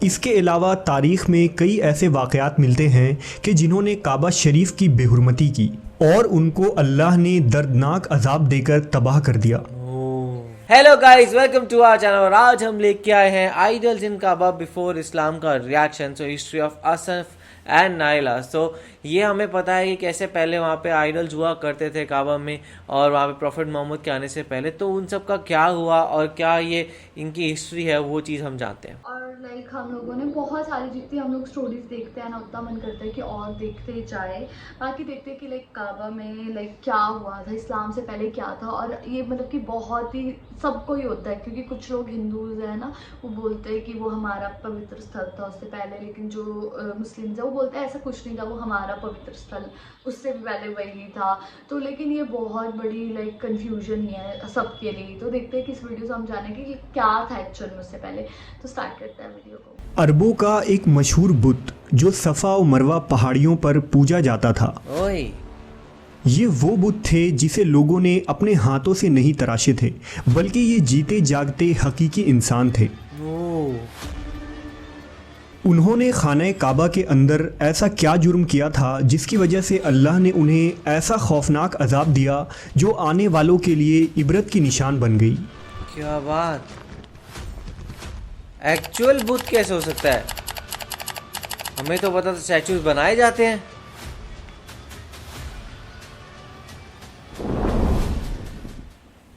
اس کے علاوہ تاریخ میں کئی ایسے واقعات ملتے ہیں کہ جنہوں نے کعبہ شریف کی بے حرمتی کی اور ان کو اللہ نے دردناک عذاب دے کر تباہ کر دیا۔ Hello guys, welcome to our channel, اور آج ہم لے کے آئے ہیں آئیڈلز ان کعبہ بیفور اسلام کا reaction, so history of Asaf and Naila. So یہ ہمیں پتہ ہے کہ کیسے پہلے وہاں پہ آئیڈلز ہوا کرتے تھے کعبہ میں، اور وہاں پہ پروفٹ محمد کے آنے سے پہلے، تو ان سب کا کیا ہوا اور کیا یہ ان کی ہسٹری ہے وہ چیز ہم جانتے ہیں۔ اور ہم لوگوں نے بہت ساری جتنی ہم لوگ اسٹوریز دیکھتے ہیں نا، اتنا من کرتا ہے کہ اور دیکھتے جائے، باقی دیکھتے کہ کعبہ میں کیا ہوا تھا، اسلام سے پہلے کیا تھا۔ اور یہ مطلب کہ بہت ہی سب کو ہی ہوتا ہے، کیونکہ کچھ لوگ ہندوز ہیں نا، وہ بولتے ہیں کہ وہ ہمارا پوتر استھل تھا اس سے پہلے، لیکن جو مسلمز ہیں وہ بولتے ہیں ایسا کچھ نہیں تھا، وہ ہمارا پوتر استھل اس سے بھی پہلے وہی تھا۔ تو لیکن یہ بہت بڑی کنفیوژن ہی ہے سب کے لیے۔ تو دیکھتے ہیں کہ اس ویڈیو سے ہم جانیں گے کہ کیا تھا ایکچوئل میں اس سے پہلے۔ تو سٹارٹ کرتے ہیں ویڈیو کو۔ عربوں کا ایک مشہور بت جو صفا و مروہ پہاڑیوں پر پوجا جاتا تھا، یہ وہ بت تھے جسے لوگوں نے اپنے ہاتھوں سے نہیں تراشے تھے، بلکہ یہ جیتے جاگتے حقیقی انسان تھے۔ انہوں نے خانہ کعبہ کے اندر ایسا کیا جرم کیا تھا جس کی وجہ سے اللہ نے انہیں ایسا خوفناک عذاب دیا جو آنے والوں کے لیے عبرت کی نشان بن گئی۔ کیا بات! ایکچوئل بت کیسے ہو سکتا ہے؟ ہمیں تو پتا تھا اسٹیچوز بنائے جاتے ہیں۔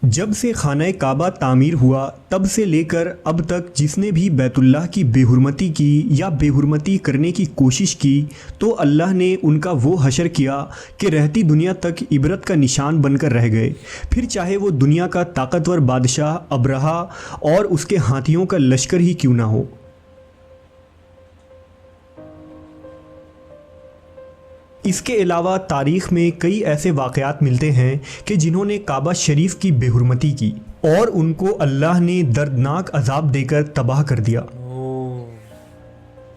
جب سے خانہ کعبہ تعمیر ہوا تب سے لے کر اب تک جس نے بھی بیت اللہ کی بے حرمتی کی یا بے حرمتی کرنے کی کوشش کی، تو اللہ نے ان کا وہ حشر کیا کہ رہتی دنیا تک عبرت کا نشان بن کر رہ گئے، پھر چاہے وہ دنیا کا طاقتور بادشاہ ابرہہ اور اس کے ہاتھیوں کا لشکر ہی کیوں نہ ہو۔ اس کے علاوہ تاریخ میں کئی ایسے واقعات ملتے ہیں کہ جنہوں نے کعبہ شریف کی بے حرمتی کی اور ان کو اللہ نے دردناک عذاب دے کر تباہ کر دیا۔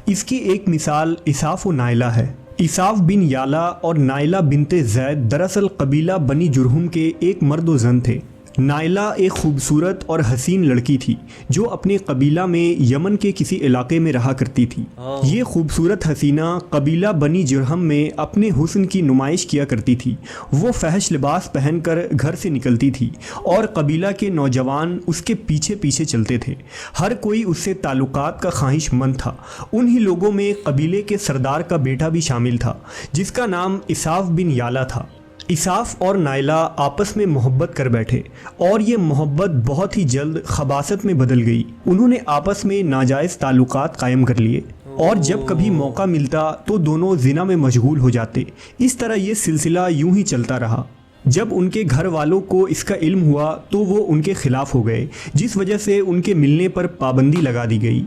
اس کی ایک مثال اساف و نائلہ ہے۔ اساف بن یالا اور نائلہ بنت زید دراصل قبیلہ بنی جرہم کے ایک مرد و زن تھے۔ نائلہ ایک خوبصورت اور حسین لڑکی تھی جو اپنے قبیلہ میں یمن کے کسی علاقے میں رہا کرتی تھی۔ یہ خوبصورت حسینہ قبیلہ بنی جرہم میں اپنے حسن کی نمائش کیا کرتی تھی۔ وہ فحش لباس پہن کر گھر سے نکلتی تھی اور قبیلہ کے نوجوان اس کے پیچھے پیچھے چلتے تھے۔ ہر کوئی اس سے تعلقات کا خواہش مند تھا۔ انہی لوگوں میں قبیلے کے سردار کا بیٹا بھی شامل تھا جس کا نام اساف بن یالا تھا۔ اساف اور نائلہ آپس میں محبت کر بیٹھے اور یہ محبت بہت ہی جلد خباثت میں بدل گئی۔ انہوں نے آپس میں ناجائز تعلقات قائم کر لیے اور جب کبھی موقع ملتا تو دونوں زنا میں مشغول ہو جاتے۔ اس طرح یہ سلسلہ یوں ہی چلتا رہا۔ جب ان کے گھر والوں کو اس کا علم ہوا تو وہ ان کے خلاف ہو گئے، جس وجہ سے ان کے ملنے پر پابندی لگا دی گئی۔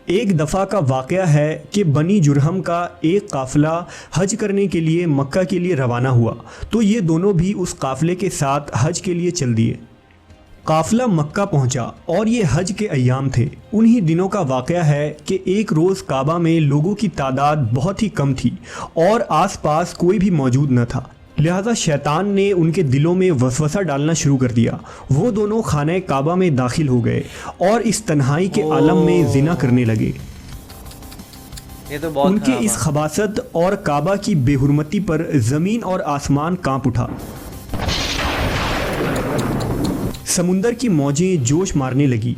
ایک دفعہ کا واقعہ ہے کہ بنی جرہم کا ایک قافلہ حج کرنے کے لیے مکہ کے لیے روانہ ہوا، تو یہ دونوں بھی اس قافلے کے ساتھ حج کے لیے چل دیے۔ قافلہ مکہ پہنچا اور یہ حج کے ایام تھے۔ انہی دنوں کا واقعہ ہے کہ ایک روز کعبہ میں لوگوں کی تعداد بہت ہی کم تھی اور آس پاس کوئی بھی موجود نہ تھا، لہذا شیطان نے ان کے دلوں میں وسوسہ ڈالنا شروع کر دیا۔ وہ دونوں خانہ کعبہ میں داخل ہو گئے اور اس تنہائی کے عالم میں زنا کرنے لگے۔ ان کے اس خباثت اور کعبہ کی بے حرمتی پر زمین اور آسمان کانپ اٹھا۔ سمندر کی موجیں جوش مارنے لگی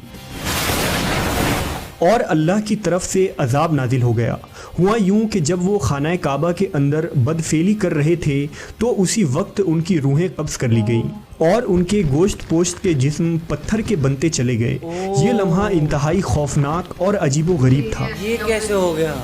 اور اللہ کی طرف سے عذاب نازل ہو گیا۔ ہوا یوں کہ جب وہ خانہ کعبہ کے اندر بدفعلی کر رہے تھے تو اسی وقت ان کی روحیں قبض کر لی گئیں اور ان کے گوشت پوشت کے جسم پتھر کے بنتے چلے گئے۔ یہ لمحہ انتہائی خوفناک اور عجیب و غریب تھا۔ یہ کیسے ہو گیا؟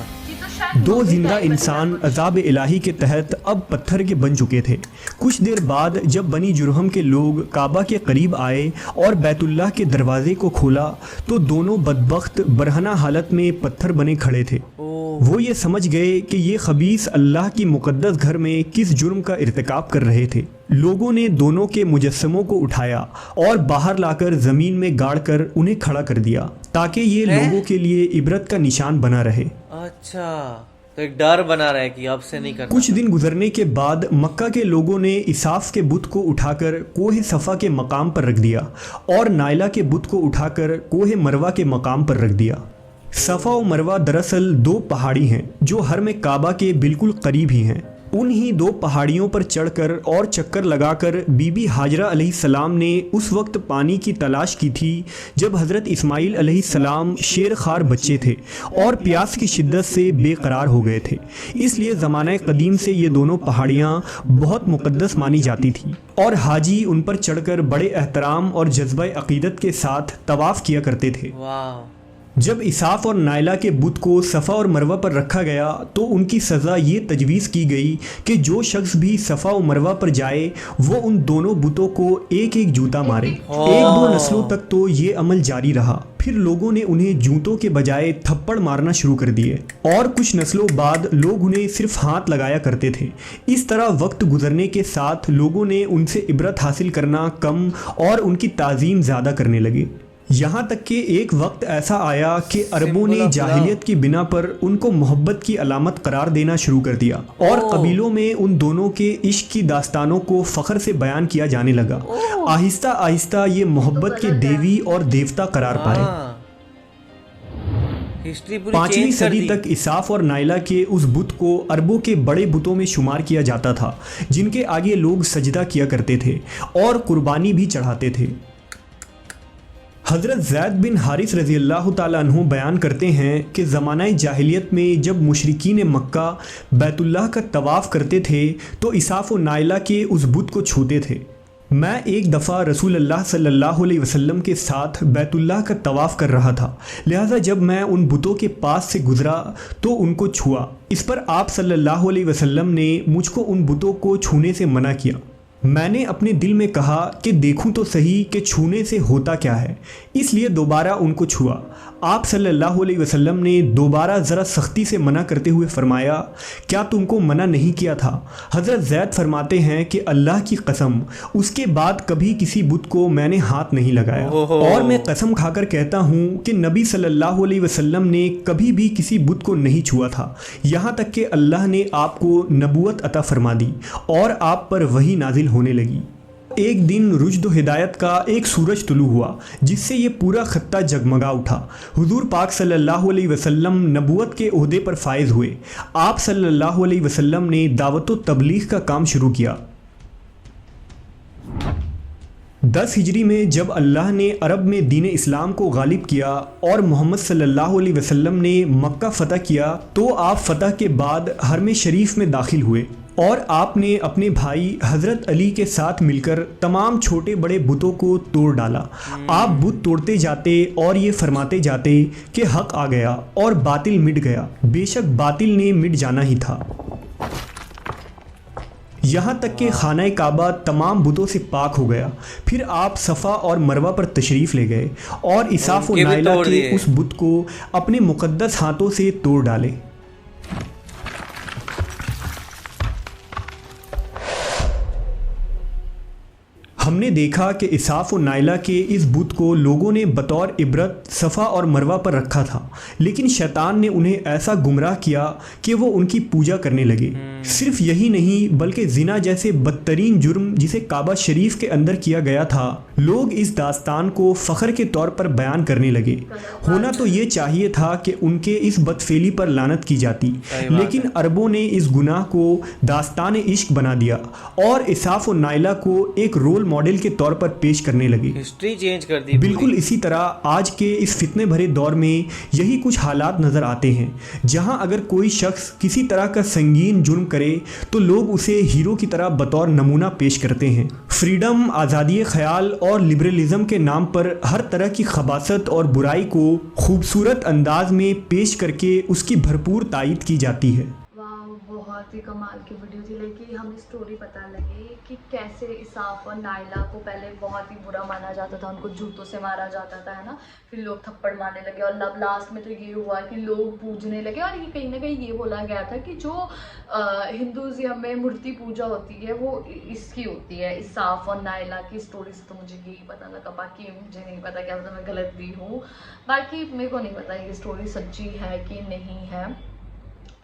دو زندہ انسان عذاب الہی کے تحت اب پتھر کے بن چکے تھے۔ کچھ دیر بعد جب بنی جرہم کے لوگ کعبہ کے قریب آئے اور بیت اللہ کے دروازے کو کھولا تو دونوں بدبخت برہنہ حالت میں پتھر بنے کھڑے تھے۔ وہ یہ سمجھ گئے کہ یہ خبیث اللہ کی مقدس گھر میں کس جرم کا ارتکاب کر رہے تھے۔ لوگوں نے دونوں کے مجسموں کو اٹھایا اور باہر لا کر زمین میں گاڑ کر انہیں کھڑا کر دیا تاکہ یہ لوگوں کے لیے عبرت کا نشان بنا رہے۔ اچھا، تو ایک ڈر بنا رہا ہے کہ اب سے نہیں کرنا. کچھ دن گزرنے کے بعد مکہ کے لوگوں نے اساف کے بت کو اٹھا کر کوہ صفا کے مقام پر رکھ دیا اور نائلہ کے بت کو اٹھا کر کوہ مروہ کے مقام پر رکھ دیا. صفا و مروہ دراصل دو پہاڑی ہیں جو حرم کعبہ کے بالکل قریب ہی ہیں. انہی دو پہاڑیوں پر چڑھ کر اور چکر لگا کر بی بی ہاجرہ علیہ السلام نے اس وقت پانی کی تلاش کی تھی جب حضرت اسماعیل علیہ السلام شیر خوار بچے تھے اور پیاس کی شدت سے بے قرار ہو گئے تھے. اس لیے زمانہ قدیم سے یہ دونوں پہاڑیاں بہت مقدس مانی جاتی تھیں اور حاجی ان پر چڑھ کر بڑے احترام اور جذبہ عقیدت کے ساتھ طواف کیا کرتے تھے. واو. جب اساف اور نائلہ کے بت کو صفا اور مروہ پر رکھا گیا تو ان کی سزا یہ تجویز کی گئی کہ جو شخص بھی صفا و مروہ پر جائے وہ ان دونوں بتوں کو ایک ایک جوتا مارے. ایک دو نسلوں تک تو یہ عمل جاری رہا. پھر لوگوں نے انہیں جوتوں کے بجائے تھپڑ مارنا شروع کر دیے اور کچھ نسلوں بعد لوگ انہیں صرف ہاتھ لگایا کرتے تھے. اس طرح وقت گزرنے کے ساتھ لوگوں نے ان سے عبرت حاصل کرنا کم اور ان کی تعظیم زیادہ کرنے لگے. یہاں تک کہ ایک وقت ایسا آیا کہ عربوں نے جاہلیت کی بنا پر ان کو محبت کی علامت قرار دینا شروع کر دیا اور قبیلوں میں ان دونوں کے عشق کی داستانوں کو فخر سے بیان کیا جانے لگا. آہستہ آہستہ یہ محبت کے دیوی اور دیوتا قرار پائے. 5ویں صدی تک اساف اور نائلہ کے اس بت کو عربوں کے بڑے بتوں میں شمار کیا جاتا تھا جن کے آگے لوگ سجدہ کیا کرتے تھے اور قربانی بھی چڑھاتے تھے. حضرت زید بن حارث رضی اللہ تعالیٰ عنہ بیان کرتے ہیں کہ زمانہ جاہلیت میں جب مشرکین مکہ بیت اللہ کا طواف کرتے تھے تو اساف و نائلہ کے اس بت کو چھوتے تھے. میں ایک دفعہ رسول اللہ صلی اللہ علیہ وسلم کے ساتھ بیت اللہ کا طواف کر رہا تھا، لہٰذا جب میں ان بتوں کے پاس سے گزرا تو ان کو چھوا. اس پر آپ صلی اللہ علیہ وسلم نے مجھ کو ان بتوں کو چھونے سے منع کیا. میں نے اپنے دل میں کہا کہ دیکھوں تو صحیح کہ چھونے سے ہوتا کیا ہے، اس لیے دوبارہ ان کو چھوا. آپ صلی اللہ علیہ وسلم نے دوبارہ ذرا سختی سے منع کرتے ہوئے فرمایا، کیا تم کو منع نہیں کیا تھا؟ حضرت زید فرماتے ہیں کہ اللہ کی قسم اس کے بعد کبھی کسی بت کو میں نے ہاتھ نہیں لگایا اور میں قسم کھا کر کہتا ہوں کہ نبی صلی اللہ علیہ وسلم نے کبھی بھی کسی بت کو نہیں چھوا تھا یہاں تک کہ اللہ نے آپ کو نبوت عطا فرما دی اور آپ پر وحی نازل ہونے لگی. ایک دن رشد و ہدایت کا ایک سورج طلوع ہوا جس سے یہ پورا خطہ جگمگا اٹھا. حضور پاک صلی اللہ علیہ وسلم نبوت کے عہدے پر فائز ہوئے. آپ صلی اللہ علیہ وسلم نے دعوت و تبلیغ کا کام شروع کیا. 10 ہجری میں جب اللہ نے عرب میں دین اسلام کو غالب کیا اور محمد صلی اللہ علیہ وسلم نے مکہ فتح کیا تو آپ فتح کے بعد حرم شریف میں داخل ہوئے اور آپ نے اپنے بھائی حضرت علی کے ساتھ مل کر تمام چھوٹے بڑے بتوں کو توڑ ڈالا. آپ بت توڑتے جاتے اور یہ فرماتے جاتے کہ حق آ گیا اور باطل مٹ گیا. بے شک باطل نے مٹ جانا ہی تھا. یہاں تک کہ خانہ کعبہ تمام بتوں سے پاک ہو گیا. پھر آپ صفا اور مروہ پر تشریف لے گئے اور اساف و نائلہ کے اس بت کو اپنے مقدس ہاتھوں سے توڑ ڈالے. ہم نے دیکھا کہ اساف و نائلہ کے اس بت کو لوگوں نے بطور عبرت صفا اور مروہ پر رکھا تھا، لیکن شیطان نے انہیں ایسا گمراہ کیا کہ وہ ان کی پوجا کرنے لگے. صرف یہی نہیں بلکہ زنا جیسے بدترین جرم جسے کعبہ شریف کے اندر کیا گیا تھا لوگ اس داستان کو فخر کے طور پر بیان کرنے لگے. ہونا تو یہ چاہیے تھا کہ ان کے اس بدفعلی پر لعنت کی جاتی، لیکن عربوں نے اس گناہ کو داستان عشق بنا دیا اور اساف و نائلہ کو ایک رول ماڈل کے طور پر پیش کرنے لگے. ہسٹری چینج کر دی. بالکل اسی طرح آج کے اس فتنے بھرے دور میں یہی کچھ حالات نظر آتے ہیں جہاں اگر کوئی شخص کسی طرح کا سنگین جرم کرے تو لوگ اسے ہیرو کی طرح بطور نمونہ پیش کرتے ہیں. فریڈم، آزادی خیال اور لبرلزم کے نام پر ہر طرح کی خباثت اور برائی کو خوبصورت انداز میں پیش کر کے اس کی بھرپور تائید کی جاتی ہے. بہت ہی کمال کی ویڈیو تھی، لیکن ہمیں اسٹوری پتہ لگی کہ کیسے اساف اور نائلہ کو پہلے بہت ہی برا مانا جاتا تھا، ان کو جوتوں سے مارا جاتا تھا، ہے نا، پھر لوگ تھپڑ مارنے لگے اور لاسٹ میں تو یہ ہوا کہ لوگ پوجنے لگے. اور یہ کہیں نہ کہیں یہ بولا گیا تھا کہ جو ہندوازم میں مورتی پوجا ہوتی ہے وہ اس کی ہوتی ہے، اساف اور نائلہ کی اسٹوری سے تو مجھے یہی پتہ لگا. باقی مجھے نہیں پتا کیا پتہ میں غلط بھی ہوں، باقی میرے کو نہیں پتا یہ اسٹوری سچی ہے کہ نہیں ہے.